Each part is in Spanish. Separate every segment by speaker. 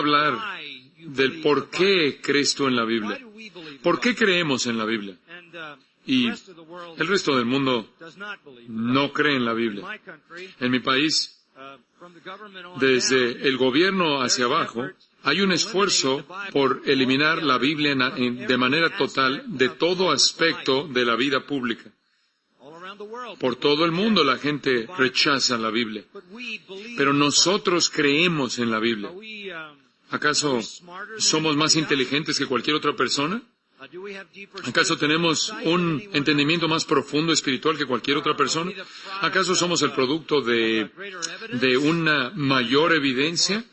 Speaker 1: hablar del por qué crees tú en la Biblia. ¿Por qué creemos en la Biblia? Y el resto del mundo no cree en la Biblia. En mi país, desde el gobierno hacia abajo, hay un esfuerzo por eliminar la Biblia de manera total de todo aspecto de la vida pública. Por todo el mundo la gente rechaza la Biblia. Pero nosotros creemos en la Biblia. ¿Acaso somos más inteligentes que cualquier otra persona? ¿Acaso tenemos un entendimiento más profundo espiritual que cualquier otra persona? ¿Acaso somos el producto de una mayor evidencia,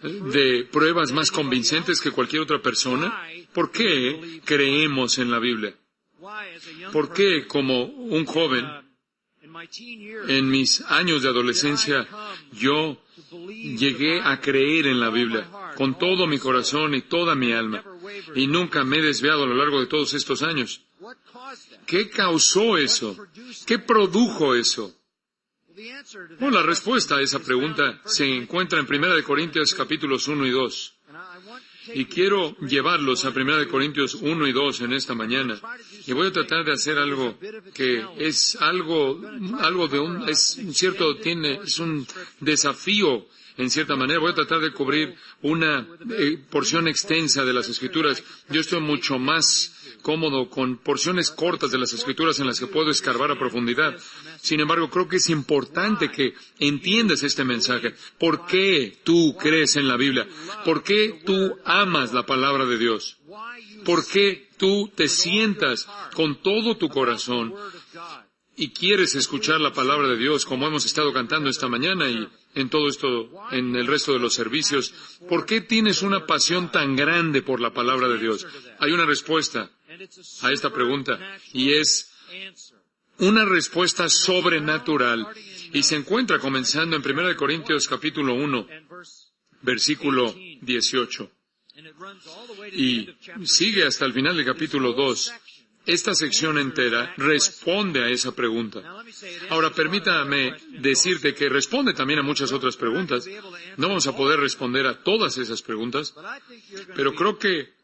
Speaker 1: de pruebas más convincentes que cualquier otra persona? ¿Por qué creemos en la Biblia? ¿Por qué, como un joven, en mis años de adolescencia, yo llegué a creer en la Biblia con todo mi corazón y toda mi alma, y nunca me he desviado a lo largo de todos estos años? ¿Qué causó eso? ¿Qué produjo eso? Bueno, la respuesta a esa pregunta se encuentra en 1 Corintios capítulos 1 y 2. Y quiero llevarlos a 1 Corintios 1 y 2 en esta mañana. Y voy a tratar de hacer algo que es es un desafío en cierta manera. Voy a tratar de cubrir una porción extensa de las Escrituras. Yo estoy mucho más cómodo con porciones cortas de las Escrituras en las que puedo escarbar a profundidad. Sin embargo, creo que es importante que entiendas este mensaje. ¿Por qué tú crees en la Biblia? ¿Por qué tú amas la palabra de Dios? ¿Por qué tú te sientas con todo tu corazón y quieres escuchar la palabra de Dios, como hemos estado cantando esta mañana y en todo esto, en el resto de los servicios? ¿Por qué tienes una pasión tan grande por la palabra de Dios? Hay una respuesta a esta pregunta, y es una respuesta sobrenatural, y se encuentra comenzando en 1 Corintios capítulo 1, versículo 18, y sigue hasta el final del capítulo 2. Esta sección entera responde a esa pregunta. Ahora, permítame decirte que responde también a muchas otras preguntas. No vamos a poder responder a todas esas preguntas, pero creo que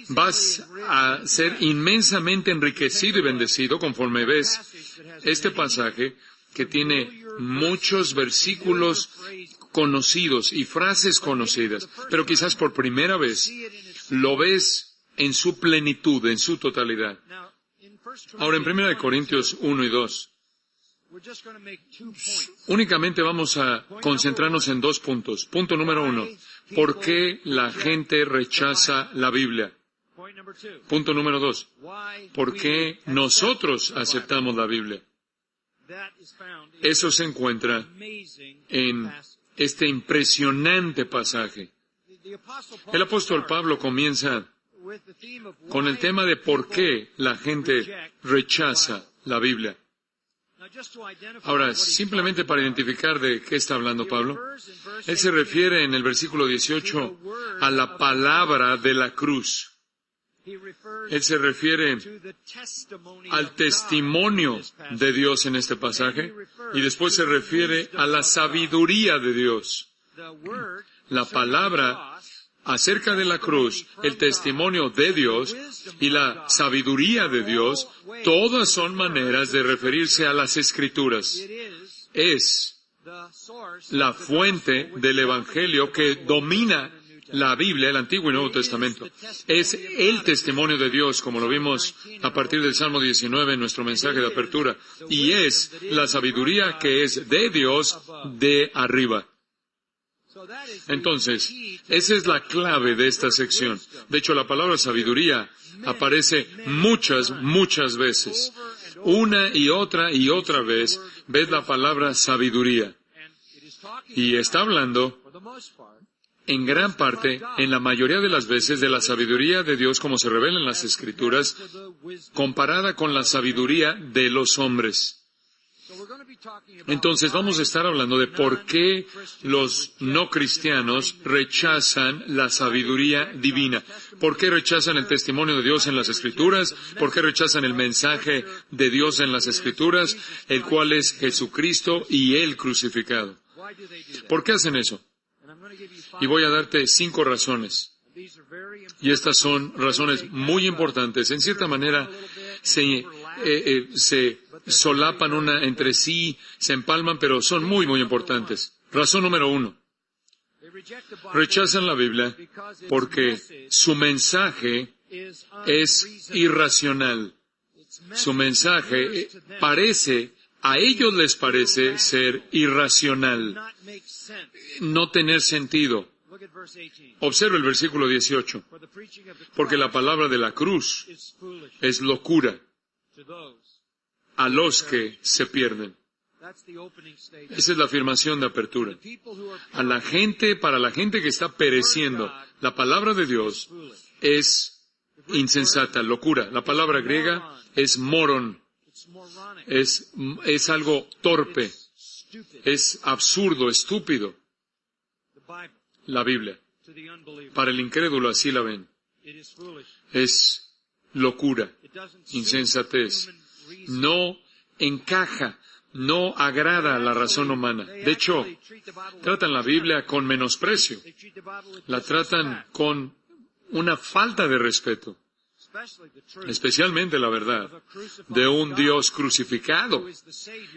Speaker 1: vas a ser inmensamente enriquecido y bendecido conforme ves este pasaje que tiene muchos versículos conocidos y frases conocidas, pero quizás por primera vez lo ves en su plenitud, en su totalidad. Ahora, en 1 Corintios 1 y 2, únicamente vamos a concentrarnos en 2 puntos. Punto número 1, ¿por qué la gente rechaza la Biblia? Punto número 2, ¿por qué nosotros aceptamos la Biblia? Eso se encuentra en este impresionante pasaje. El apóstol Pablo comienza con el tema de por qué la gente rechaza la Biblia. Ahora, simplemente para identificar de qué está hablando Pablo, él se refiere en el versículo 18 a la palabra de la cruz. Él se refiere al testimonio de Dios en este pasaje, y después se refiere a la sabiduría de Dios. La palabra acerca de la cruz, el testimonio de Dios y la sabiduría de Dios, todas son maneras de referirse a las Escrituras. Es la fuente del Evangelio que domina la Biblia, el Antiguo y Nuevo Testamento. Es el testimonio de Dios, como lo vimos a partir del Salmo 19 en nuestro mensaje de apertura, y es la sabiduría que es de Dios de arriba. Entonces, esa es la clave de esta sección. De hecho, la palabra sabiduría aparece muchas veces. Una y otra vez ves la palabra sabiduría. Y está hablando, en gran parte, en la mayoría de las veces, de la sabiduría de Dios como se revela en las Escrituras, comparada con la sabiduría de los hombres. Entonces vamos a estar hablando de por qué los no cristianos rechazan la sabiduría divina. ¿Por qué rechazan el testimonio de Dios en las Escrituras? ¿Por qué rechazan el mensaje de Dios en las Escrituras, el cual es Jesucristo y Él crucificado? ¿Por qué hacen eso? Y voy a darte 5 razones. Y estas son razones muy importantes. En cierta manera, se solapan una entre sí, se empalman, pero son muy, muy importantes. Razón número 1. Rechazan la Biblia porque su mensaje es irracional. Su mensaje a ellos les parece ser irracional, no tener sentido. Observa el versículo 18. Porque la palabra de la cruz es locura a los que se pierden. Esa es la afirmación de apertura. Para la gente que está pereciendo, la palabra de Dios es insensata, locura. La palabra griega es moron. Es algo torpe. Es absurdo, estúpido. La Biblia. Para el incrédulo así la ven. Es locura, insensatez. No encaja, no agrada a la razón humana. De hecho, tratan la Biblia con menosprecio. La tratan con una falta de respeto. Especialmente la verdad de un Dios crucificado,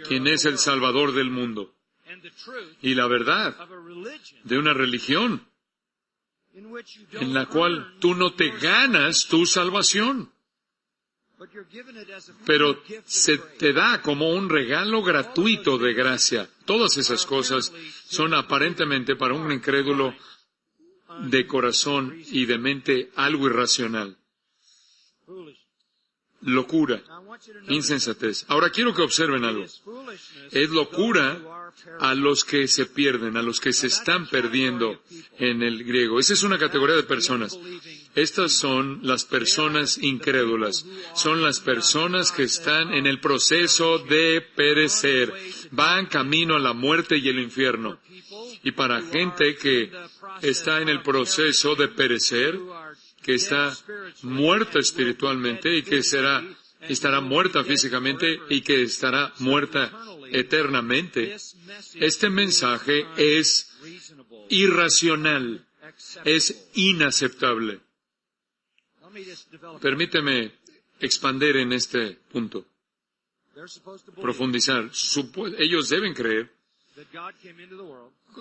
Speaker 1: quien es el Salvador del mundo. Y la verdad de una religión en la cual tú no te ganas tu salvación, pero se te da como un regalo gratuito de gracia. Todas esas cosas son aparentemente para un incrédulo de corazón y de mente algo irracional. Locura, insensatez. Ahora quiero que observen algo. Es locura a los que se pierden, a los que se están perdiendo en el griego. Esa es una categoría de personas. Estas son las personas incrédulas. Son las personas que están en el proceso de perecer. Van camino a la muerte y el infierno. Y para gente que está en el proceso de perecer, que está muerta espiritualmente y que estará muerta físicamente y que estará muerta eternamente, este mensaje es irracional, es inaceptable. Permíteme expandir en este punto, profundizar. Ellos deben creer.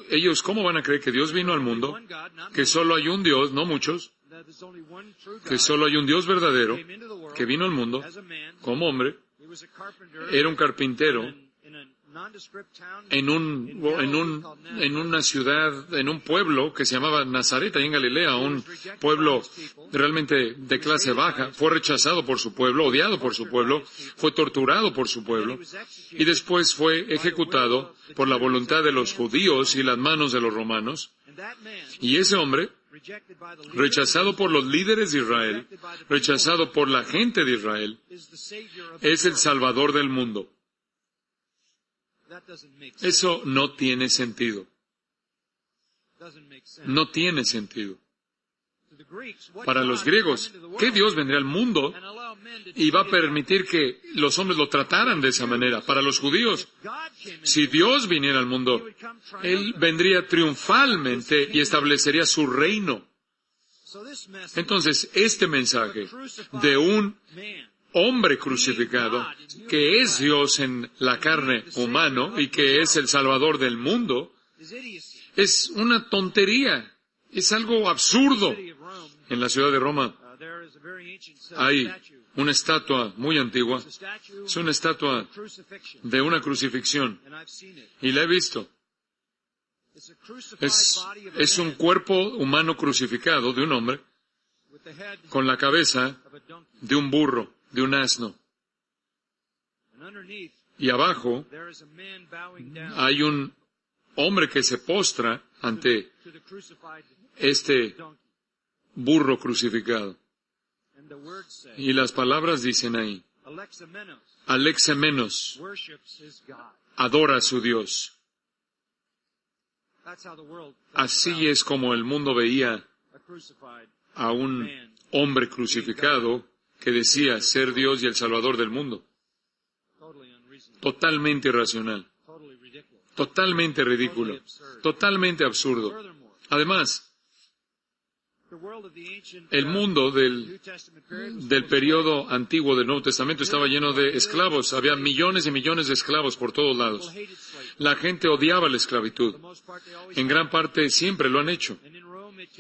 Speaker 1: Ellos, ¿cómo van a creer que Dios vino al mundo? Que solo hay un Dios, no muchos. Que solo hay un Dios verdadero que vino al mundo como hombre. Era un carpintero en una ciudad, en un pueblo que se llamaba Nazaret, ahí en Galilea, un pueblo realmente de clase baja. Fue rechazado por su pueblo, odiado por su pueblo, fue torturado por su pueblo, y después fue ejecutado por la voluntad de los judíos y las manos de los romanos. Y ese hombre, rechazado por los líderes de Israel, rechazado por la gente de Israel, es el Salvador del mundo. Eso no tiene sentido. No tiene sentido. Para los griegos, ¿qué Dios vendría al mundo y va a permitir que los hombres lo trataran de esa manera? Para los judíos, si Dios viniera al mundo, Él vendría triunfalmente y establecería su reino. Entonces, este mensaje de un hombre crucificado, que es Dios en la carne humano y que es el Salvador del mundo, es una tontería, es algo absurdo. En la ciudad de Roma hay una estatua muy antigua, es una estatua de una crucifixión, y la he visto. Es un cuerpo humano crucificado de un hombre con la cabeza de un burro, de un asno. Y abajo hay un hombre que se postra ante este burro crucificado. Y las palabras dicen ahí, Alexamenos adora a su Dios. Así es como el mundo veía a un hombre crucificado que decía ser Dios y el Salvador del mundo. Totalmente irracional, totalmente ridículo, totalmente absurdo. Además, el mundo del periodo antiguo del Nuevo Testamento estaba lleno de esclavos. Había millones y millones de esclavos por todos lados. La gente odiaba la esclavitud. En gran parte siempre lo han hecho.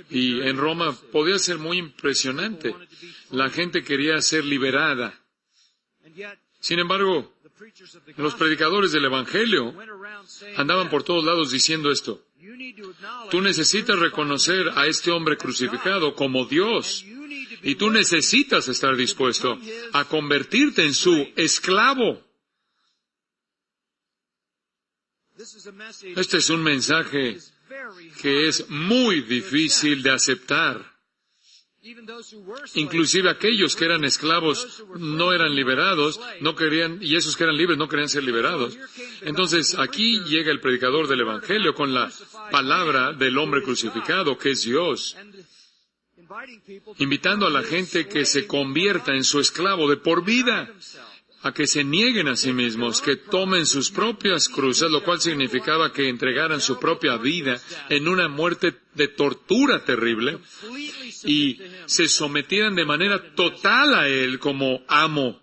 Speaker 1: Y en Roma podía ser muy impresionante. La gente quería ser liberada. Sin embargo, los predicadores del Evangelio andaban por todos lados diciendo esto. Tú necesitas reconocer a este hombre crucificado como Dios. Y tú necesitas estar dispuesto a convertirte en su esclavo. Este es un mensaje que es muy difícil de aceptar. Inclusive aquellos que eran esclavos no eran liberados, no querían, y esos que eran libres no querían ser liberados. Entonces, aquí llega el predicador del Evangelio con la palabra del hombre crucificado, que es Dios, invitando a la gente que se convierta en su esclavo de por vida, a que se nieguen a sí mismos, que tomen sus propias cruces, lo cual significaba que entregaran su propia vida en una muerte de tortura terrible y se sometieran de manera total a Él como amo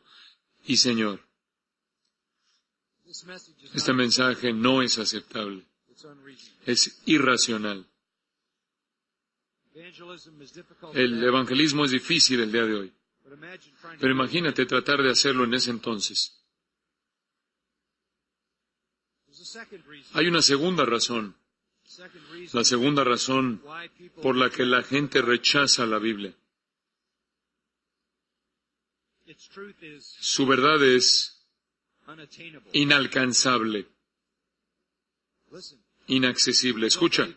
Speaker 1: y Señor. Este mensaje no es aceptable. Es irracional. El evangelismo es difícil el día de hoy. Pero imagínate tratar de hacerlo en ese entonces. Hay una segunda razón. La segunda razón por la que la gente rechaza la Biblia. Su verdad es inalcanzable, inaccesible. Escucha,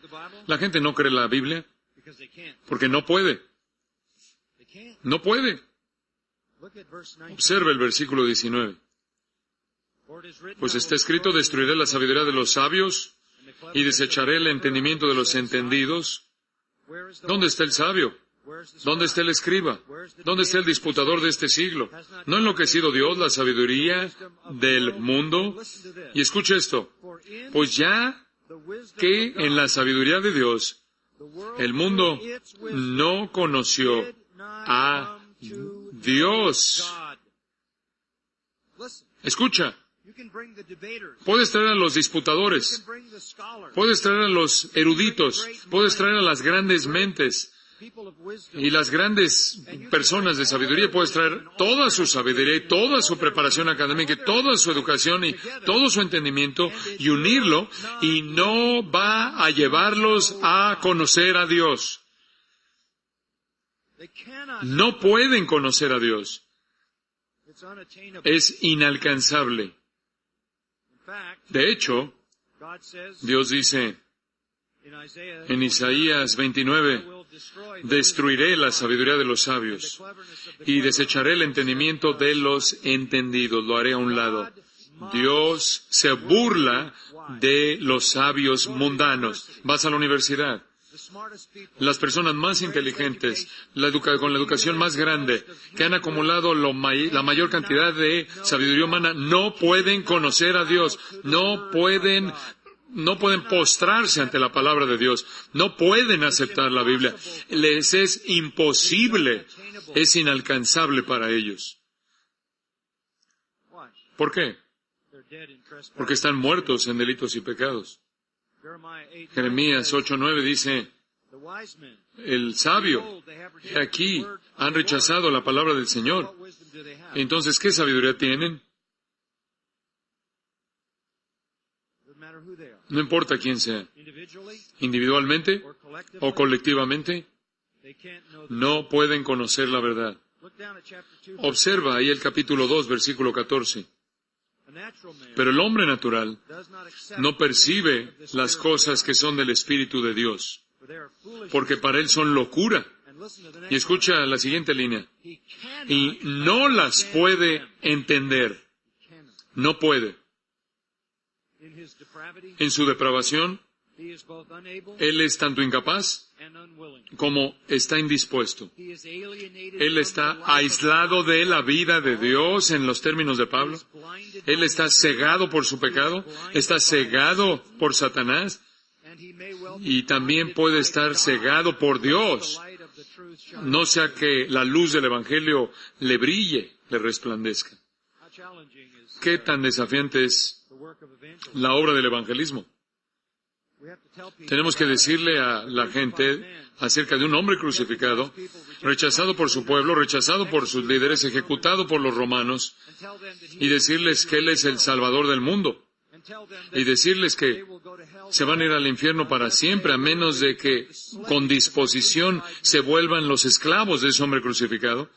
Speaker 1: la gente no cree la Biblia porque no puede. No puede. Observa el versículo 19. Pues está escrito, destruiré la sabiduría de los sabios y desecharé el entendimiento de los entendidos. ¿Dónde está el sabio? ¿Dónde está el escriba? ¿Dónde está el disputador de este siglo? ¿No ha enloquecido Dios la sabiduría del mundo? Y escucha esto. Pues ya que en la sabiduría de Dios, el mundo no conoció a Dios. Escucha. Puedes traer a los disputadores, puedes traer a los eruditos, puedes traer a las grandes mentes y las grandes personas de sabiduría, puedes traer toda su sabiduría y toda su preparación académica y toda su educación y todo su entendimiento y unirlo, y no va a llevarlos a conocer a Dios. No pueden conocer a Dios. Es inalcanzable. De hecho, Dios dice en Isaías 29, destruiré la sabiduría de los sabios y desecharé el entendimiento de los entendidos, lo haré a un lado. Dios se burla de los sabios mundanos. Vas a la universidad. Las personas más inteligentes, con la educación más grande, que han acumulado la mayor cantidad de sabiduría humana, no pueden conocer a Dios, no pueden postrarse ante la palabra de Dios, no pueden aceptar la Biblia. Les es imposible, es inalcanzable para ellos. ¿Por qué? Porque están muertos en delitos y pecados. Jeremías 8:9 dice, el sabio, aquí, han rechazado la palabra del Señor. Entonces, ¿qué sabiduría tienen? No importa quién sea, individualmente o colectivamente, no pueden conocer la verdad. Observa ahí el capítulo 2, versículo 14. Pero el hombre natural no percibe las cosas que son del Espíritu de Dios, porque para él son locura. Y escucha la siguiente línea. Y no las puede entender. No puede. En su depravación, él es tanto incapaz como está indispuesto. Él está aislado de la vida de Dios en los términos de Pablo. Él está cegado por su pecado, está cegado por Satanás, y también puede estar cegado por Dios. No sea que la luz del Evangelio le brille, le resplandezca. ¿Qué tan desafiante es la obra del evangelismo? Tenemos que decirle a la gente acerca de un hombre crucificado, rechazado por su pueblo, rechazado por sus líderes, ejecutado por los romanos, y decirles que Él es el Salvador del mundo, y decirles que se van a ir al infierno para siempre, a menos de que con disposición se vuelvan los esclavos de ese hombre crucificado,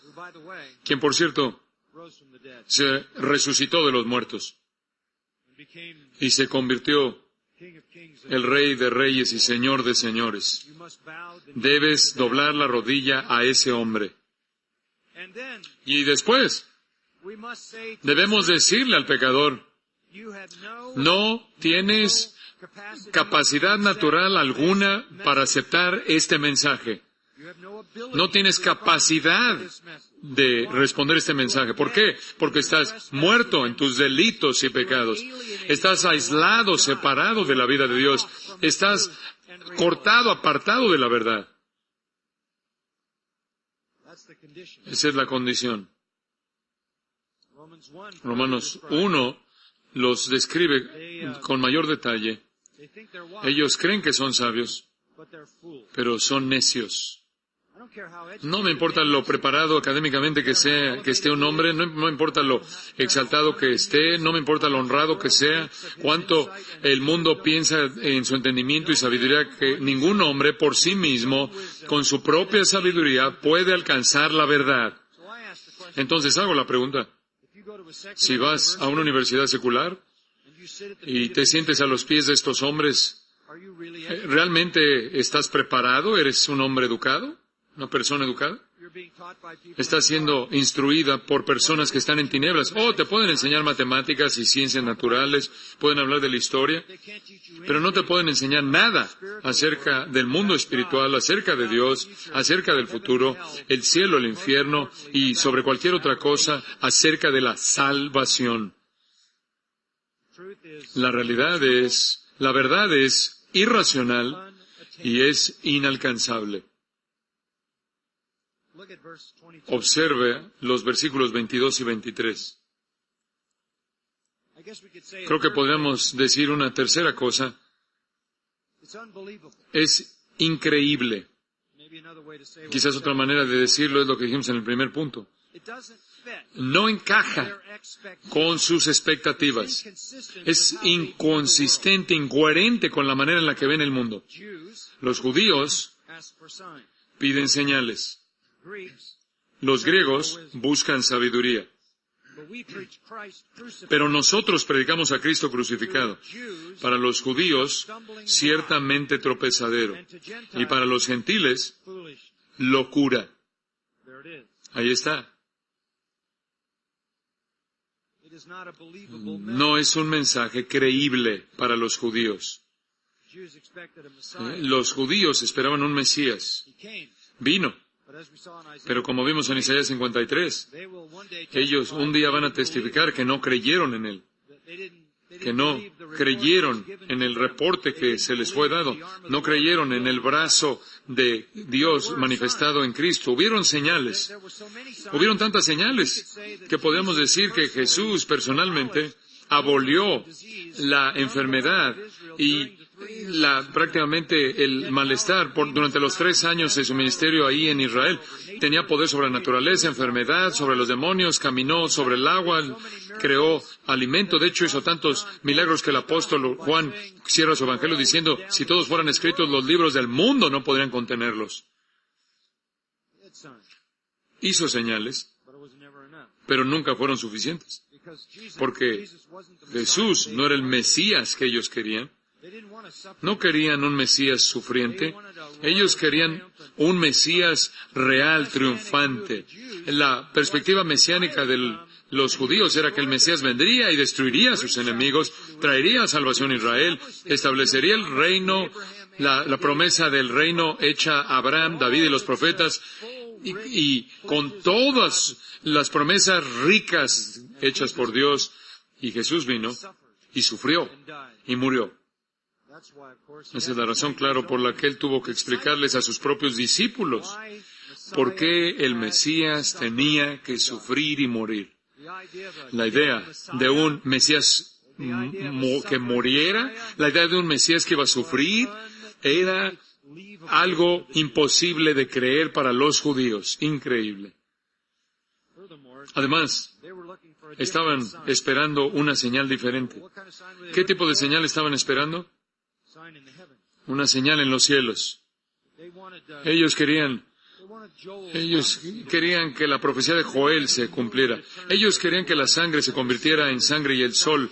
Speaker 1: quien, por cierto, se resucitó de los muertos y se convirtió el Rey de Reyes y Señor de Señores. Debes doblar la rodilla a ese hombre. Y después, debemos decirle al pecador, no tienes capacidad natural alguna para aceptar este mensaje. No tienes capacidad de responder este mensaje. ¿Por qué? Porque estás muerto en tus delitos y pecados. Estás aislado, separado de la vida de Dios. Estás cortado, apartado de la verdad. Esa es la condición. Romanos 1 los describe con mayor detalle. Ellos creen que son sabios, pero son necios. No me importa lo preparado académicamente que esté un hombre, no me importa lo exaltado que esté, no me importa lo honrado que sea, cuánto el mundo piensa en su entendimiento y sabiduría, que ningún hombre por sí mismo, con su propia sabiduría, puede alcanzar la verdad. Entonces hago la pregunta, si vas a una universidad secular y te sientes a los pies de estos hombres, ¿realmente estás preparado? ¿Eres un hombre educado? ¿Una persona educada? Está siendo instruida por personas que están en tinieblas. Te pueden enseñar matemáticas y ciencias naturales, pueden hablar de la historia, pero no te pueden enseñar nada acerca del mundo espiritual, acerca de Dios, acerca del futuro, el cielo, el infierno y sobre cualquier otra cosa acerca de la salvación. La verdad es irracional y es inalcanzable. Observe los versículos 22 y 23. Creo que podríamos decir una tercera cosa. Es increíble. Quizás otra manera de decirlo es lo que dijimos en el primer punto. No encaja con sus expectativas. Es inconsistente, incoherente con la manera en la que ven el mundo. Los judíos piden señales. Los griegos buscan sabiduría. Pero nosotros predicamos a Cristo crucificado. Para los judíos, ciertamente tropezadero. Y para los gentiles, locura. Ahí está. No es un mensaje creíble para los judíos. Los judíos esperaban un Mesías. Vino. Pero como vimos en Isaías 53, ellos un día van a testificar que no creyeron en Él, que no creyeron en el reporte que se les fue dado, no creyeron en el brazo de Dios manifestado en Cristo. Hubieron señales, hubieron tantas señales que podemos decir que Jesús personalmente abolió la enfermedad y prácticamente el malestar durante los 3 años de su ministerio ahí en Israel. Tenía poder sobre la naturaleza, enfermedad, sobre los demonios, caminó sobre el agua, creó alimento. De hecho, hizo tantos milagros que el apóstol Juan cierra su evangelio diciendo, si todos fueran escritos los libros del mundo, no podrían contenerlos. Hizo señales, pero nunca fueron suficientes, porque Jesús no era el Mesías que ellos querían. No querían un Mesías sufriente, ellos querían un Mesías real, triunfante. La perspectiva mesiánica de los judíos era que el Mesías vendría y destruiría a sus enemigos, traería salvación a Israel, establecería el reino, la promesa del reino hecha a Abraham, David y los profetas, y con todas las promesas ricas hechas por Dios. Y Jesús vino y sufrió y murió. Esa es la razón, claro, por la que Él tuvo que explicarles a sus propios discípulos por qué el Mesías tenía que sufrir y morir. La idea de un Mesías que muriera, la idea de un Mesías que iba a sufrir, era algo imposible de creer para los judíos. Increíble. Además, estaban esperando una señal diferente. ¿Qué tipo de señal estaban esperando? Una señal en los cielos. Ellos querían que la profecía de Joel se cumpliera. Ellos querían que la sangre se convirtiera en sangre y el sol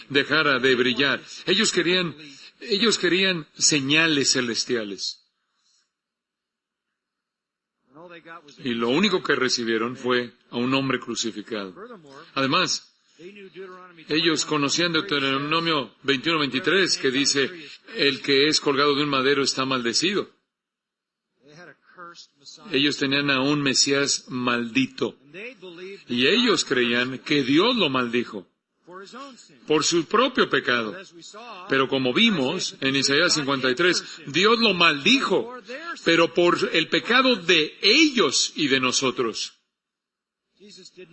Speaker 1: dejara de brillar. Ellos querían señales celestiales. Y lo único que recibieron fue a un hombre crucificado. Además, ellos conocían Deuteronomio 21:23, que dice, el que es colgado de un madero está maldecido. Ellos tenían a un Mesías maldito. Y ellos creían que Dios lo maldijo por su propio pecado. Pero como vimos en Isaías 53, Dios lo maldijo, pero por el pecado de ellos y de nosotros.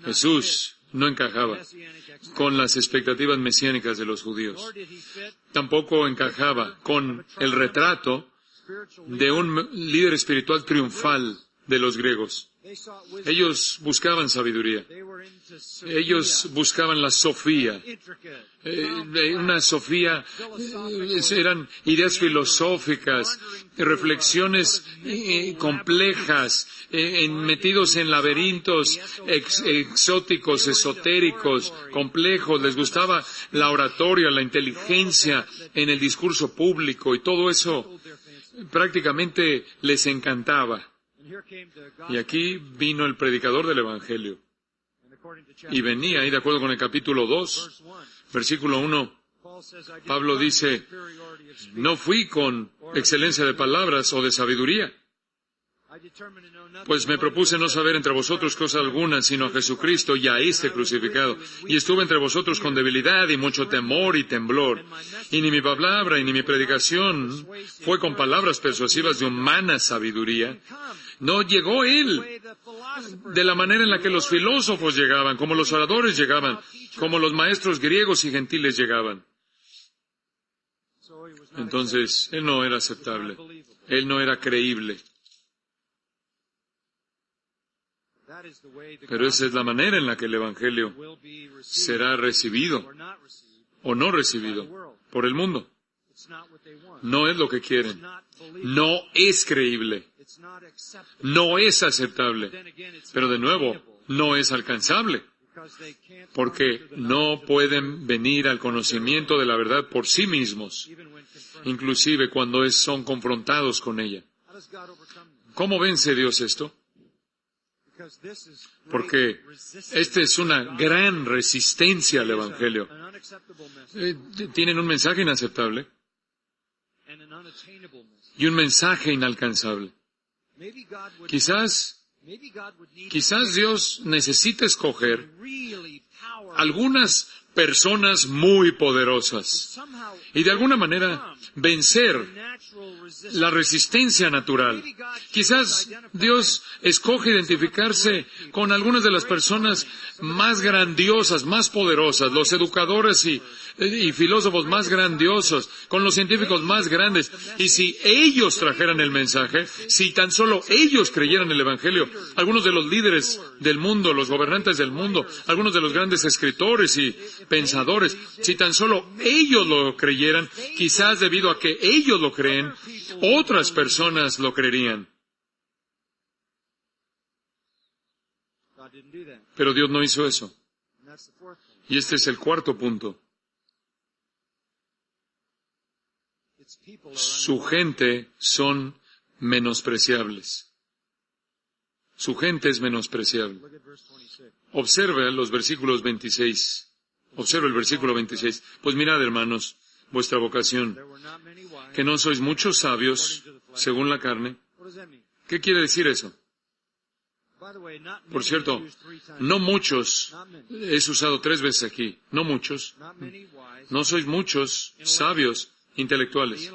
Speaker 1: Jesús no encajaba con las expectativas mesiánicas de los judíos. Tampoco encajaba con el retrato de un líder espiritual triunfal de los griegos. Ellos buscaban sabiduría. Ellos buscaban la sofía. Una sofía, eran ideas filosóficas, reflexiones complejas, metidos en laberintos exóticos, esotéricos, complejos. Les gustaba la oratoria, la inteligencia en el discurso público, y todo eso prácticamente les encantaba. Y aquí vino el predicador del Evangelio. Y venía, y de acuerdo con el capítulo 2, versículo 1, Pablo dice, no fui con excelencia de palabras o de sabiduría, pues me propuse no saber entre vosotros cosa alguna, sino a Jesucristo y a este crucificado. Y estuve entre vosotros con debilidad y mucho temor y temblor. Y ni mi palabra y ni mi predicación fue con palabras persuasivas de humana sabiduría. No llegó Él de la manera en la que los filósofos llegaban, como los oradores llegaban, como los maestros griegos y gentiles llegaban. Entonces, Él no era aceptable. Él no era creíble. Pero esa es la manera en la que el Evangelio será recibido o no recibido por el mundo. No es lo que quieren. No es creíble. No es aceptable. Pero de nuevo, no es alcanzable. Porque no pueden venir al conocimiento de la verdad por sí mismos, inclusive cuando son confrontados con ella. ¿Cómo vence Dios esto? Porque esta es una gran resistencia al Evangelio. Tienen un mensaje inaceptable y un mensaje inalcanzable. Quizás Dios necesita escoger algunas personas muy poderosas y de alguna manera vencer la resistencia natural. Quizás Dios escoge identificarse con algunas de las personas más grandiosas, más poderosas, los educadores y filósofos más grandiosos, con los científicos más grandes. Y si ellos trajeran el mensaje, si tan solo ellos creyeran el Evangelio, algunos de los líderes del mundo, los gobernantes del mundo, algunos de los grandes escritores y pensadores, si tan solo ellos lo creyeran, quizás debido a que ellos lo creen, otras personas lo creerían. Pero Dios no hizo eso. Y este es el cuarto punto. Su gente son menospreciables. Su gente es menospreciable. Observe los versículos 26. Observe el versículo 26. Pues mirad, hermanos, vuestra vocación, que no sois muchos sabios según la carne. ¿Qué quiere decir eso? Por cierto, no muchos, es usado 3 veces aquí, no muchos, no sois muchos sabios intelectuales.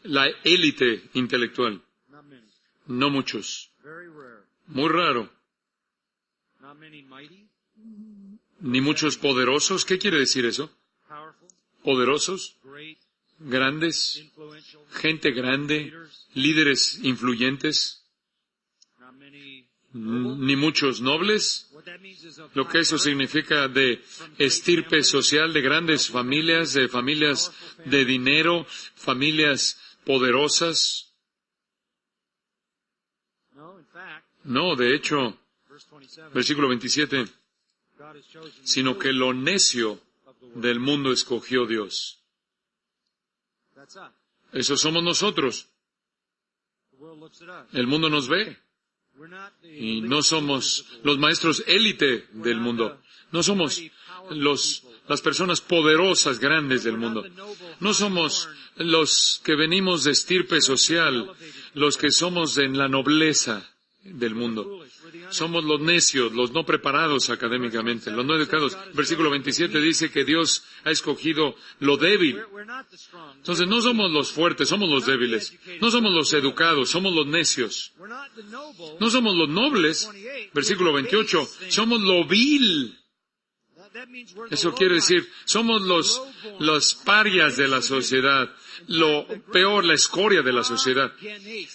Speaker 1: La élite intelectual. No muchos. Muy raro. Ni muchos poderosos. ¿Qué quiere decir eso? Poderosos, grandes, gente grande, líderes influyentes. Ni muchos nobles. Lo que eso significa de estirpe social, de grandes familias, de familias de dinero, familias poderosas. No, de hecho, versículo 27, sino que lo necio del mundo escogió Dios. Eso somos nosotros. El mundo nos ve. Y no somos los maestros élite del mundo. No somos las personas poderosas, grandes del mundo. No somos los que venimos de estirpe social, los que somos en la nobleza del mundo. Somos los necios, los no preparados académicamente, los no educados. Versículo 27 dice que Dios ha escogido lo débil. Entonces no somos los fuertes, somos los débiles. No somos los educados, somos los necios. No somos los nobles. Versículo 28, somos lo vil. Eso quiere decir, somos los parias de la sociedad, lo peor, la escoria de la sociedad.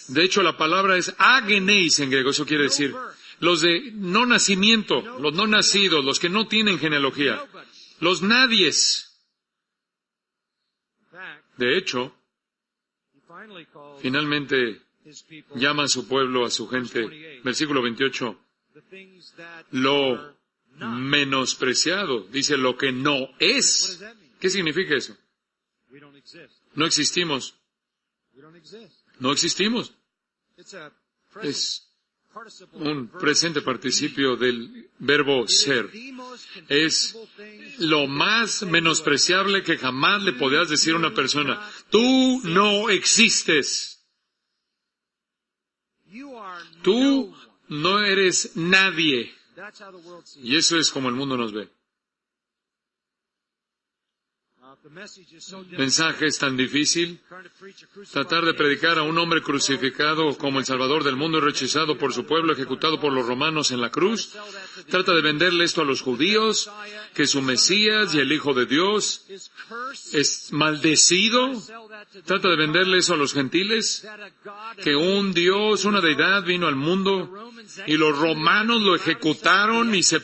Speaker 1: De hecho, la palabra es ageneis en griego, eso quiere decir, los de no nacimiento, los no nacidos, los que no tienen genealogía, los nadies. De hecho, finalmente llama a su pueblo, a su gente, versículo 28, lo menospreciado, dice lo que no es. ¿Qué significa eso? No existimos. No existimos. Es un presente participio del verbo ser. Es lo más menospreciable que jamás le podías decir a una persona. Tú no existes. Tú no eres nadie. Y eso es como el mundo nos ve. El mensaje es tan difícil. Tratar de predicar a un hombre crucificado como el Salvador del mundo y rechazado por su pueblo, ejecutado por los romanos en la cruz. Trata de venderle esto a los judíos, que su Mesías y el Hijo de Dios es maldecido. Trata de venderle eso a los gentiles, que un Dios, una deidad vino al mundo y los romanos lo ejecutaron y se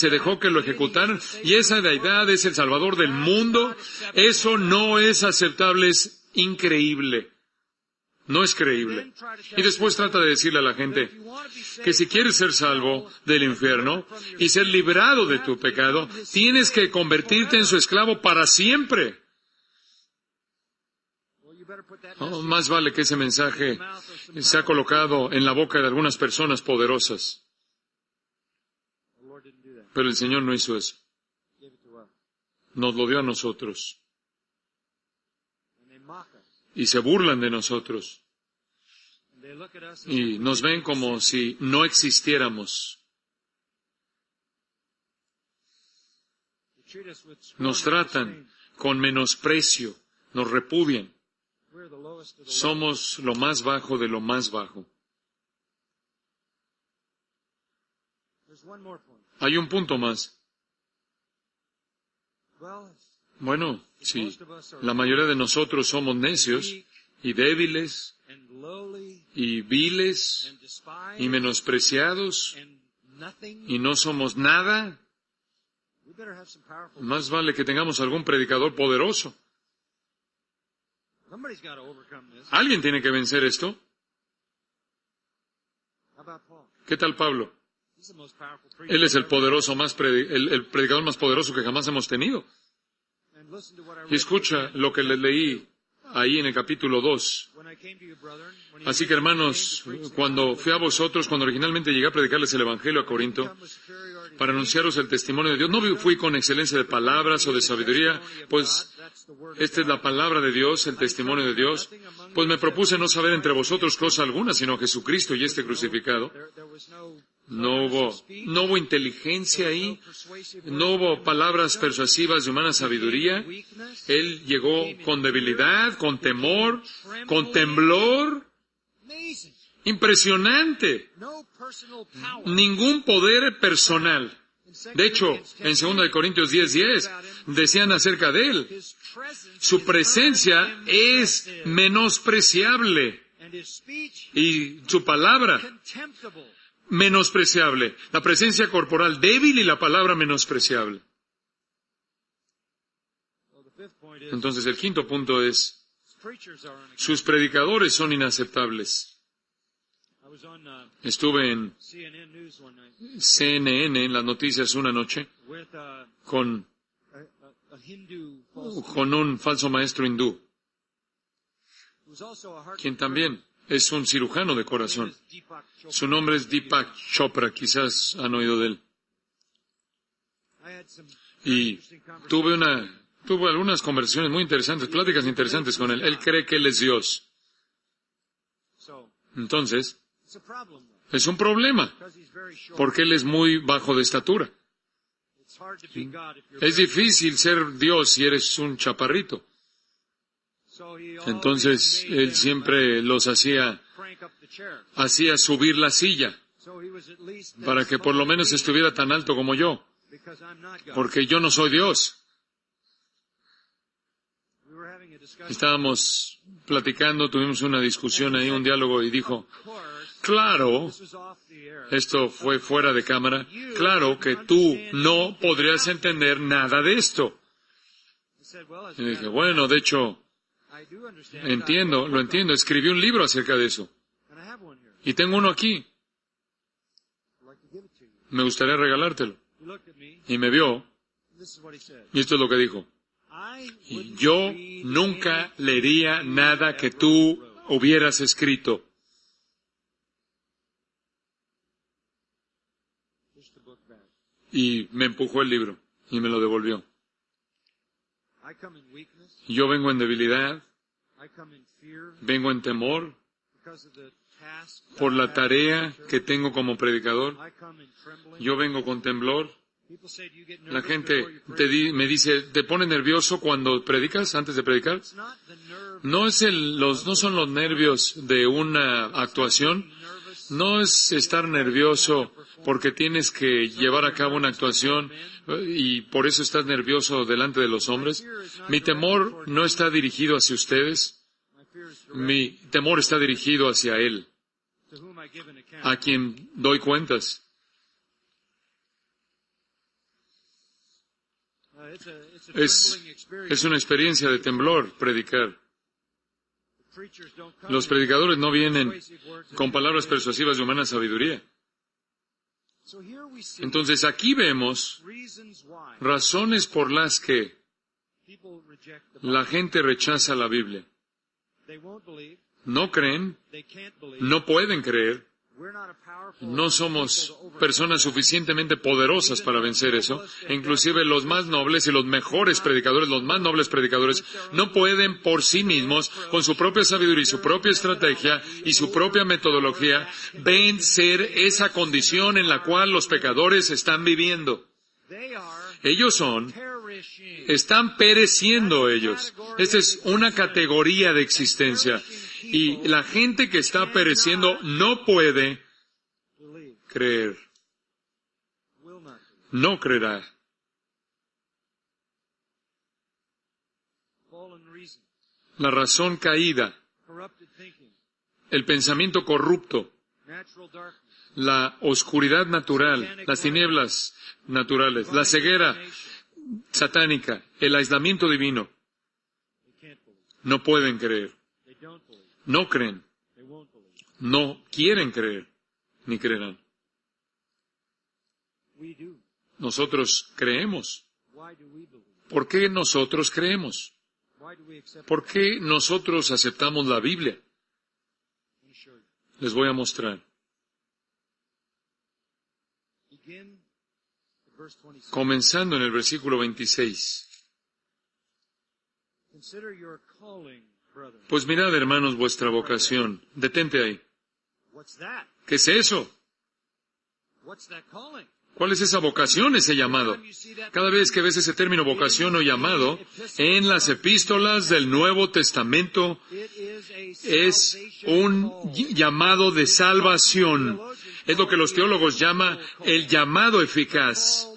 Speaker 1: dejó que lo ejecutaran, y esa deidad es el Salvador del mundo. Eso no es aceptable, es increíble. No es creíble. Y después trata de decirle a la gente que si quieres ser salvo del infierno y ser librado de tu pecado, tienes que convertirte en su esclavo para siempre. Oh, más vale que ese mensaje se ha colocado en la boca de algunas personas poderosas. Pero el Señor no hizo eso. Nos lo dio a nosotros. Y se burlan de nosotros. Y nos ven como si no existiéramos. Nos tratan con menosprecio. Nos repudian. Somos lo más bajo de lo más bajo. Hay un punto más. Bueno, sí, la mayoría de nosotros somos necios y débiles y viles y menospreciados y no somos nada. Más vale que tengamos algún predicador poderoso. Alguien tiene que vencer esto. ¿Qué tal Pablo? Él es el predicador más poderoso que jamás hemos tenido. Y escucha lo que le leí ahí en el capítulo 2. Así que, hermanos, cuando fui a vosotros, cuando originalmente llegué a predicarles el Evangelio a Corinto, para anunciaros el testimonio de Dios, no fui con excelencia de palabras o de sabiduría, pues esta es la palabra de Dios, el testimonio de Dios, pues me propuse no saber entre vosotros cosa alguna, sino Jesucristo y este crucificado. No hubo inteligencia ahí, no hubo palabras persuasivas de humana sabiduría. Él llegó con debilidad, con temor, con temblor. Impresionante. Ningún poder personal. De hecho, en 2 Corintios 10:10 decían acerca de él, su presencia es menospreciable y su palabra menospreciable. La presencia corporal débil y la palabra menospreciable. Entonces el quinto punto es, sus predicadores son inaceptables. Estuve en CNN, en las noticias una noche, con un falso maestro hindú, quien también es un cirujano de corazón. Su nombre es Deepak Chopra, quizás han oído de él. Y tuve algunas conversaciones muy interesantes, pláticas interesantes con él. Él cree que él es Dios. Entonces, es un problema, porque él es muy bajo de estatura. Es difícil ser Dios si eres un chaparrito. Entonces, él siempre los hacía subir la silla, para que por lo menos estuviera tan alto como yo, porque yo no soy Dios. Estábamos platicando, tuvimos una discusión ahí, un diálogo, y dijo, claro, esto fue fuera de cámara, claro que tú no podrías entender nada de esto. Y dije, bueno, de hecho, lo entiendo, escribí un libro acerca de eso. Y tengo uno aquí. Me gustaría regalártelo. Y me vio, y esto es lo que dijo. Y yo nunca leería nada que tú hubieras escrito. Y me empujó el libro y me lo devolvió. Yo vengo en debilidad, vengo en temor por la tarea que tengo como predicador. Yo vengo con temblor. La gente me dice, ¿te pone nervioso cuando predicas, antes de predicar? No son los nervios de una actuación. No es estar nervioso porque tienes que llevar a cabo una actuación y por eso estás nervioso delante de los hombres. Mi temor no está dirigido hacia ustedes. Mi temor está dirigido hacia Él, a quien doy cuentas. Es una experiencia de temblor predicar. Los predicadores no vienen con palabras persuasivas de humana sabiduría. Entonces aquí vemos razones por las que la gente rechaza la Biblia. No creen, no pueden creer. No somos personas suficientemente poderosas para vencer eso. E inclusive los más nobles y los mejores predicadores, los más nobles predicadores, no pueden por sí mismos, con su propia sabiduría y su propia estrategia y su propia metodología, vencer esa condición en la cual los pecadores están viviendo. Están pereciendo ellos. Esta es una categoría de existencia. Y la gente que está pereciendo no puede creer. No creerá. La razón caída, el pensamiento corrupto, la oscuridad natural, las tinieblas naturales, la ceguera satánica, el aislamiento divino, no pueden creer. No creen, no quieren creer, ni creerán. Nosotros creemos. ¿Por qué nosotros creemos? ¿Por qué nosotros aceptamos la Biblia? Les voy a mostrar. Comenzando en el versículo 26. Pues mirad, hermanos, vuestra vocación. Detente ahí. ¿Qué es eso? ¿Cuál es esa vocación, ese llamado? Cada vez que ves ese término vocación o llamado en las epístolas del Nuevo Testamento, es un llamado de salvación. Es lo que los teólogos llaman el llamado eficaz.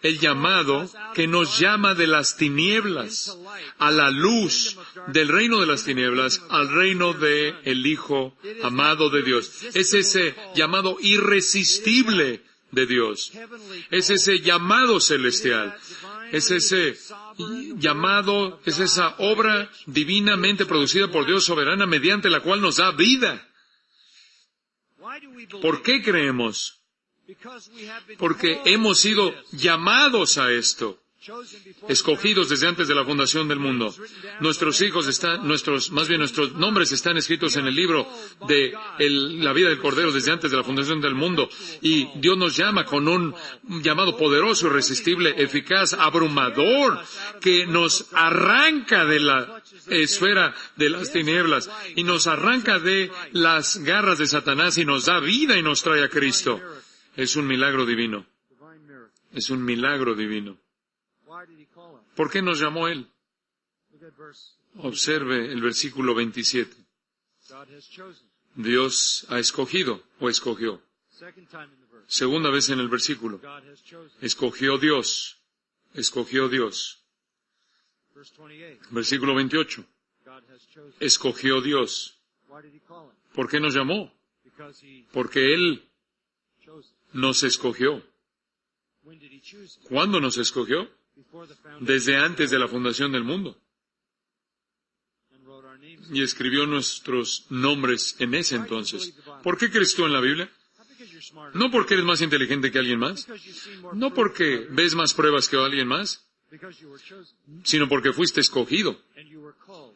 Speaker 1: El llamado que nos llama de las tinieblas a la luz del reino de las tinieblas al reino del Hijo amado de Dios. Es ese llamado irresistible de Dios. Es ese llamado celestial. Es ese llamado, es esa obra divinamente producida por Dios soberana mediante la cual nos da vida. ¿Por qué creemos? Porque hemos sido llamados a esto, escogidos desde antes de la fundación del mundo. Nuestros nombres están escritos en el libro de la vida del Cordero desde antes de la fundación del mundo. Y Dios nos llama con un llamado poderoso, irresistible, eficaz, abrumador, que nos arranca de la esfera de las tinieblas y nos arranca de las garras de Satanás y nos da vida y nos trae a Cristo. Es un milagro divino. Es un milagro divino. ¿Por qué nos llamó Él? Observe el versículo 27. Dios ha escogido o escogió. Segunda vez en el versículo. Escogió Dios. Escogió Dios. Versículo 28. Escogió Dios. ¿Por qué nos llamó? Porque Él nos escogió. ¿Cuándo nos escogió? Desde antes de la fundación del mundo. Y escribió nuestros nombres en ese entonces. ¿Por qué crees tú en la Biblia? No porque eres más inteligente que alguien más. No porque ves más pruebas que alguien más. Sino porque fuiste escogido.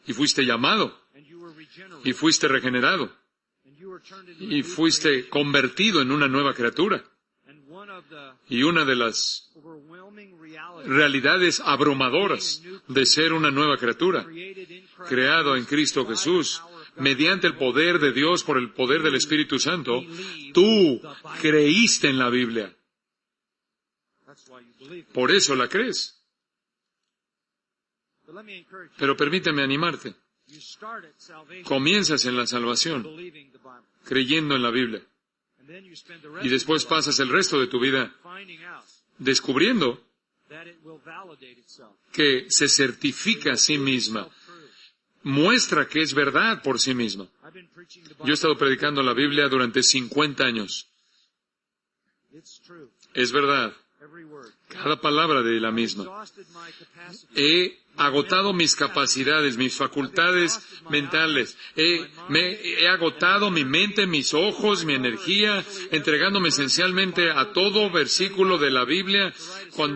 Speaker 1: Y fuiste llamado. Y fuiste regenerado. Y fuiste convertido en una nueva criatura. Y una de las realidades abrumadoras de ser una nueva criatura, creado en Cristo Jesús, mediante el poder de Dios por el poder del Espíritu Santo, tú creíste en la Biblia. Por eso la crees. Pero permíteme animarte. Comienzas en la salvación, creyendo en la Biblia. Y después pasas el resto de tu vida descubriendo que se certifica a sí misma, muestra que es verdad por sí misma. Yo he estado predicando la Biblia durante 50 años. Es verdad, cada palabra de la misma. He agotado mis capacidades, mis facultades mentales. He agotado mi mente, mis ojos, mi energía, entregándome esencialmente a todo versículo de la Biblia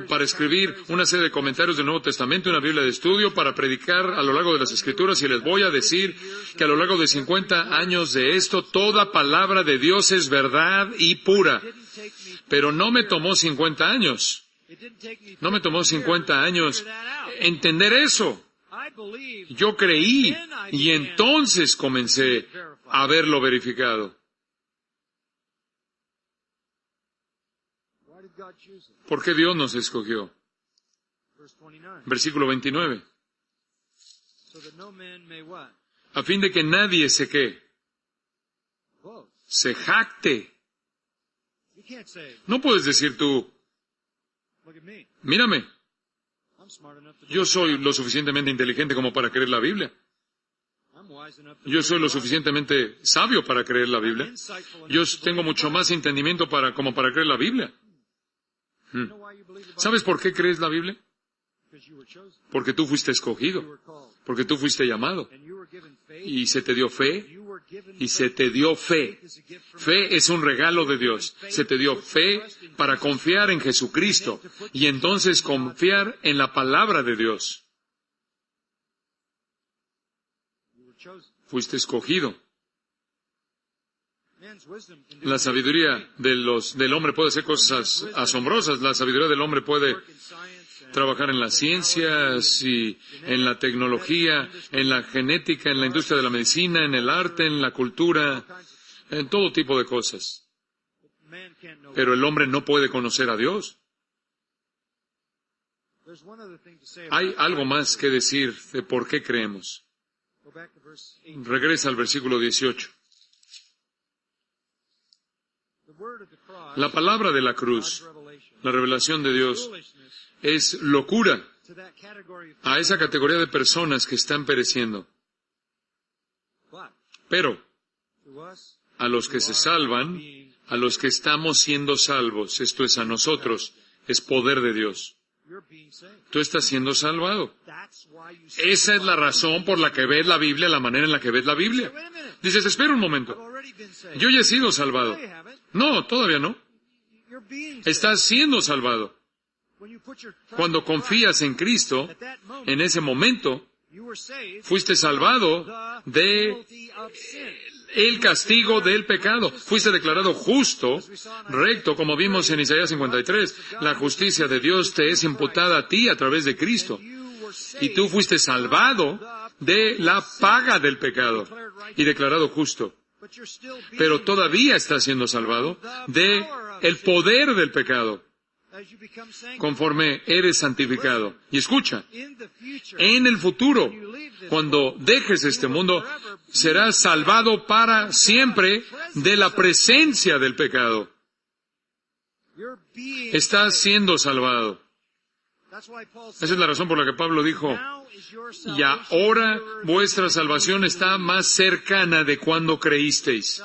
Speaker 1: para escribir una serie de comentarios del Nuevo Testamento, una Biblia de estudio, para predicar a lo largo de las Escrituras. Y les voy a decir que a lo largo de 50 años de esto, toda palabra de Dios es verdad y pura. Pero no me tomó 50 años. No me tomó 50 años entender eso. Yo creí y entonces comencé a verlo verificado. ¿Por qué Dios nos escogió? Versículo 29. A fin de que nadie se jacte. No puedes decir tú, mírame, yo soy lo suficientemente inteligente como para creer la Biblia. Yo soy lo suficientemente sabio para creer la Biblia. Yo tengo mucho más entendimiento como para creer la Biblia. ¿Sabes por qué crees la Biblia? Porque tú fuiste escogido, porque tú fuiste llamado, y se te dio fe, y se te dio fe. Fe es un regalo de Dios. Se te dio fe para confiar en Jesucristo, y entonces confiar en la palabra de Dios. Fuiste escogido. La sabiduría del hombre puede hacer cosas asombrosas. La sabiduría del hombre puede trabajar en las ciencias y en la tecnología, en la genética, en la industria de la medicina, en el arte, en la cultura, en todo tipo de cosas. Pero el hombre no puede conocer a Dios. Hay algo más que decir de por qué creemos. Regresa al versículo 18. La palabra de la cruz, la revelación de Dios, es locura a esa categoría de personas que están pereciendo. Pero a los que se salvan, a los que estamos siendo salvos, esto es a nosotros, es poder de Dios. Tú estás siendo salvado. Esa es la razón por la que ves la Biblia, la manera en la que ves la Biblia. Dices, espera un momento. Yo ya he sido salvado. No, todavía no. Estás siendo salvado. Cuando confías en Cristo, en ese momento, fuiste salvado de el castigo del pecado. Fuiste declarado justo, recto, como vimos en Isaías 53. La justicia de Dios te es imputada a ti a través de Cristo. Y tú fuiste salvado de la paga del pecado y declarado justo. Pero todavía estás siendo salvado de el poder del pecado, conforme eres santificado. Y escucha, en el futuro, cuando dejes este mundo, serás salvado para siempre de la presencia del pecado. Estás siendo salvado. Esa es la razón por la que Pablo dijo, y ahora vuestra salvación está más cercana de cuando creísteis.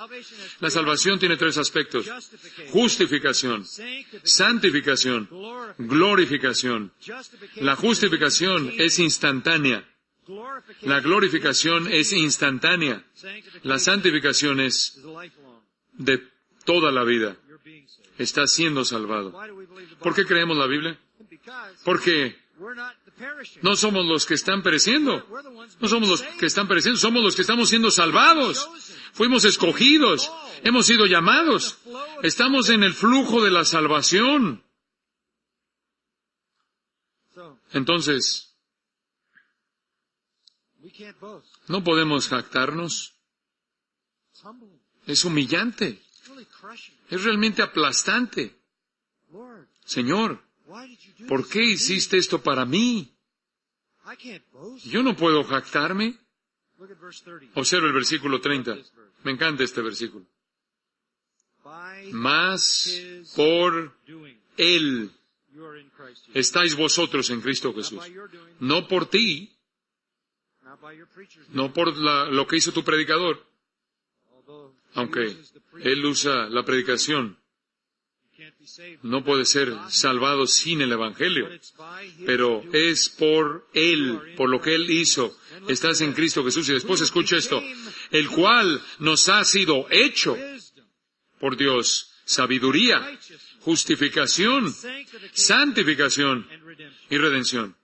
Speaker 1: La salvación tiene tres aspectos: justificación, santificación, glorificación. La justificación es instantánea. La glorificación es instantánea. La santificación es de toda la vida. Está siendo salvado. ¿Por qué creemos la Biblia? Porque no somos los que están pereciendo. No somos los que están pereciendo, somos los que estamos siendo salvados. Fuimos escogidos. Hemos sido llamados. Estamos en el flujo de la salvación. Entonces, no podemos jactarnos. Es humillante. Es realmente aplastante. Señor, ¿por qué hiciste esto para mí? Yo no puedo jactarme. Observa el versículo 30. Me encanta este versículo. Mas por Él estáis vosotros en Cristo Jesús. No por ti, no por lo que hizo tu predicador, aunque él usa la predicación. No puede ser salvado sin el Evangelio, pero es por Él, por lo que Él hizo. Estás en Cristo Jesús. Y después escucha esto: el cual nos ha sido hecho por Dios sabiduría, justificación, santificación y redención.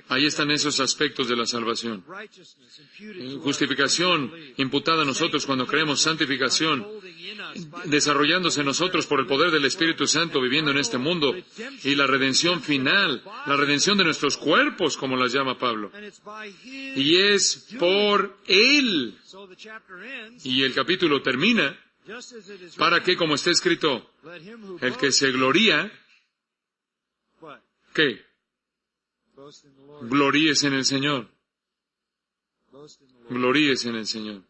Speaker 1: Ahí están esos aspectos de la salvación. Justificación imputada a nosotros cuando creemos, santificación desarrollándose en nosotros por el poder del Espíritu Santo viviendo en este mundo, y la redención final, la redención de nuestros cuerpos, como las llama Pablo. Y es por Él. Y el capítulo termina para que, como está escrito, el que se gloría, ¿qué? Gloríes en el Señor. Gloríes en el Señor.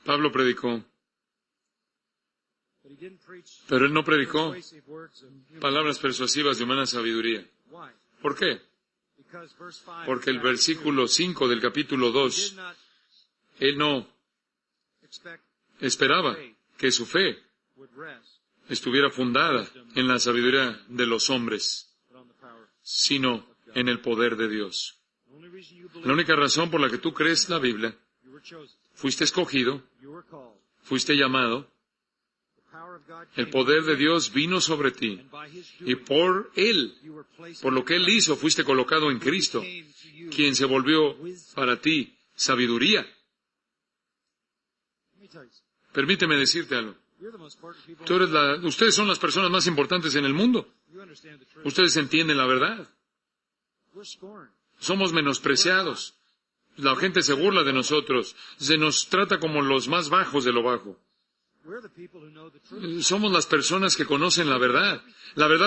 Speaker 1: Pablo predicó, pero él no predicó palabras persuasivas de humana sabiduría. ¿Por qué? Porque el versículo 5 del capítulo 2, él no esperaba que su fe estuviera fundada en la sabiduría de los hombres, sino en el poder de Dios. La única razón por la que tú crees la Biblia: fuiste escogido, fuiste llamado, el poder de Dios vino sobre ti, y por Él, por lo que Él hizo, fuiste colocado en Cristo, quien se volvió para ti sabiduría. Permíteme decirte algo. Ustedes son las personas más importantes en el mundo. Ustedes entienden la verdad. Somos menospreciados. La gente se burla de nosotros. Se nos trata como los más bajos de lo bajo. Somos las personas que conocen la verdad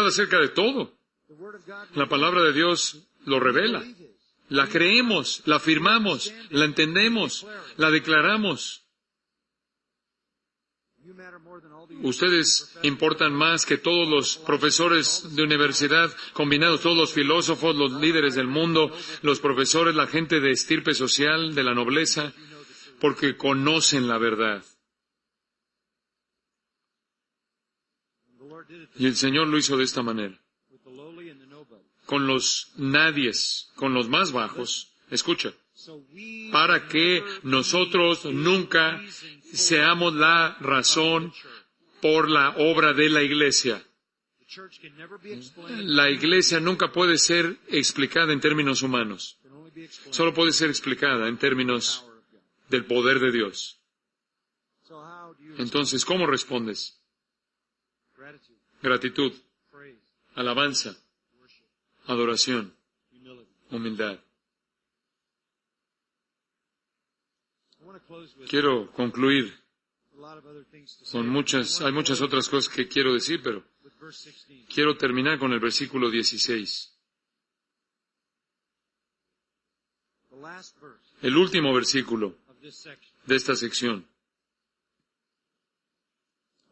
Speaker 1: acerca de todo. La palabra de Dios lo revela. La creemos, la afirmamos, la entendemos, la declaramos. Ustedes importan más que todos los profesores de universidad combinados, todos los filósofos, los líderes del mundo, los profesores, la gente de estirpe social, de la nobleza, porque conocen la verdad. Y el Señor lo hizo de esta manera. Con los nadies, con los más bajos, escucha, para que nosotros nunca seamos la razón por la obra de la iglesia. La iglesia nunca puede ser explicada en términos humanos. Solo puede ser explicada en términos del poder de Dios. Entonces, ¿cómo respondes? Gratitud, alabanza, adoración, humildad. Quiero concluir con hay muchas otras cosas que quiero decir, pero quiero terminar con el versículo 16. El último versículo de esta sección.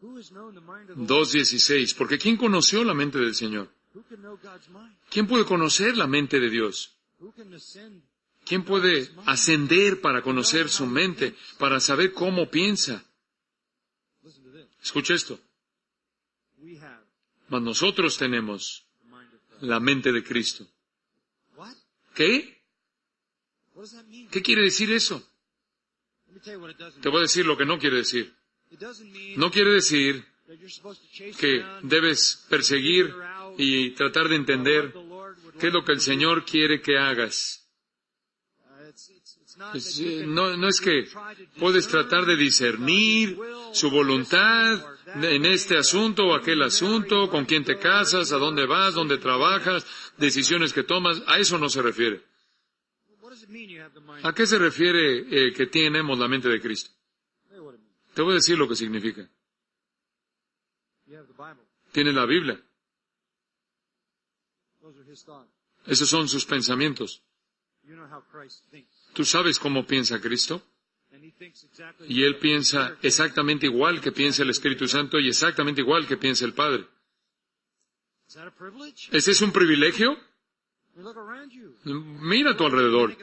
Speaker 1: 2:16. Porque ¿quién conoció la mente del Señor? ¿Quién puede conocer la mente de Dios? ¿Quién puede ascender para conocer su mente, para saber cómo piensa? Escucha esto. Mas nosotros tenemos la mente de Cristo. ¿Qué? ¿Qué quiere decir eso? Te voy a decir lo que no quiere decir. No quiere decir que debes perseguir y tratar de entender qué es lo que el Señor quiere que hagas. No es que puedes tratar de discernir su voluntad en este asunto o aquel asunto, con quién te casas, a dónde vas, dónde trabajas, decisiones que tomas. A eso no se refiere. ¿A qué se refiere que tenemos la mente de Cristo? Te voy a decir lo que significa. Tienes la Biblia. Esos son sus pensamientos. ¿Tú sabes cómo piensa Cristo? Y Él piensa exactamente igual que piensa el Espíritu Santo y exactamente igual que piensa el Padre. ¿Este es un privilegio? Mira a tu alrededor.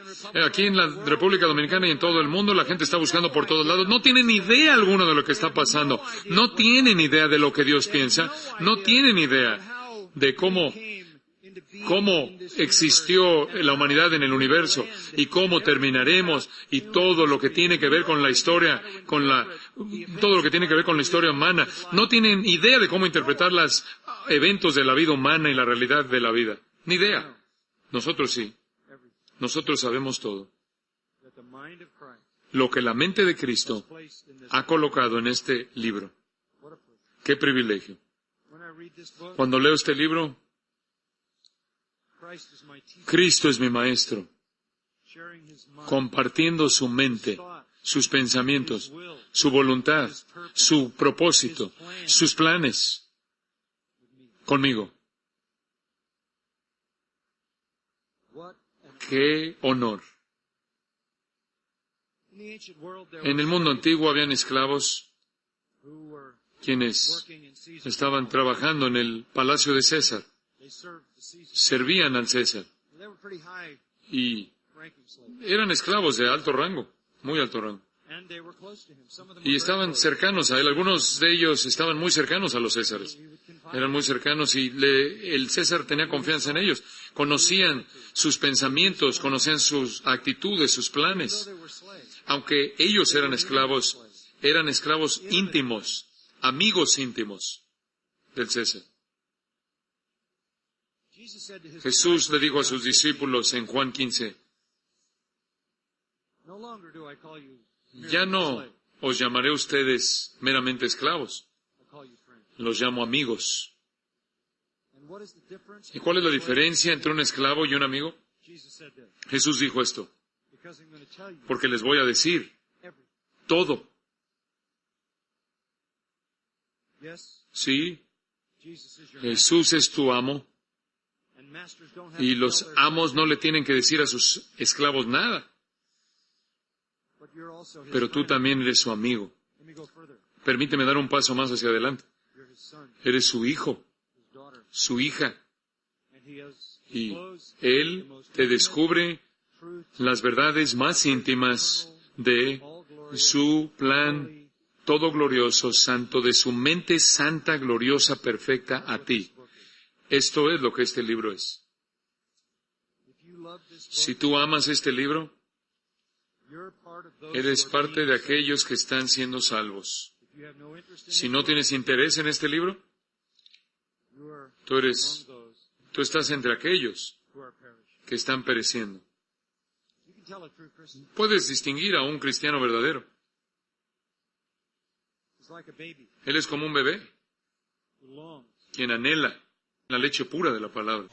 Speaker 1: Aquí en la República Dominicana y en todo el mundo la gente está buscando por todos lados. No tienen idea alguna de lo que está pasando. No tienen idea de lo que Dios piensa. No tienen idea de cómo existió la humanidad en el universo y cómo terminaremos y todo lo que tiene que ver con la historia, todo lo que tiene que ver con la historia humana. No tienen idea de cómo interpretar los eventos de la vida humana y la realidad de la vida. Ni idea. Nosotros sí. Nosotros sabemos todo. Lo que la mente de Cristo ha colocado en este libro. ¡Qué privilegio! Cuando leo este libro, Cristo es mi Maestro, compartiendo su mente, sus pensamientos, su voluntad, su propósito, sus planes conmigo. ¡Qué honor! En el mundo antiguo habían esclavos quienes estaban trabajando en el palacio de César. Servían al César. Y eran esclavos de alto rango, muy alto rango. Y estaban cercanos a él. Algunos de ellos estaban muy cercanos a los Césares. Eran muy cercanos y el César tenía confianza en ellos. Conocían sus pensamientos, conocían sus actitudes, sus planes. Aunque ellos eran esclavos íntimos, amigos íntimos del César. Jesús le dijo a sus discípulos en Juan 15, ya no os llamaré a ustedes meramente esclavos, los llamo amigos. ¿Y cuál es la diferencia entre un esclavo y un amigo? Jesús dijo esto, porque les voy a decir todo. Sí, Jesús es tu amo, y los amos no le tienen que decir a sus esclavos nada. Pero tú también eres su amigo. Permíteme dar un paso más hacia adelante. Eres su hijo, su hija, y Él te descubre las verdades más íntimas de su plan todo glorioso, santo, de su mente santa, gloriosa, perfecta a ti. Esto es lo que este libro es. Si tú amas este libro, eres parte de aquellos que están siendo salvos. Si no tienes interés en este libro, tú estás entre aquellos que están pereciendo. Puedes distinguir a un cristiano verdadero. Él es como un bebé, quien anhela la leche pura de la palabra.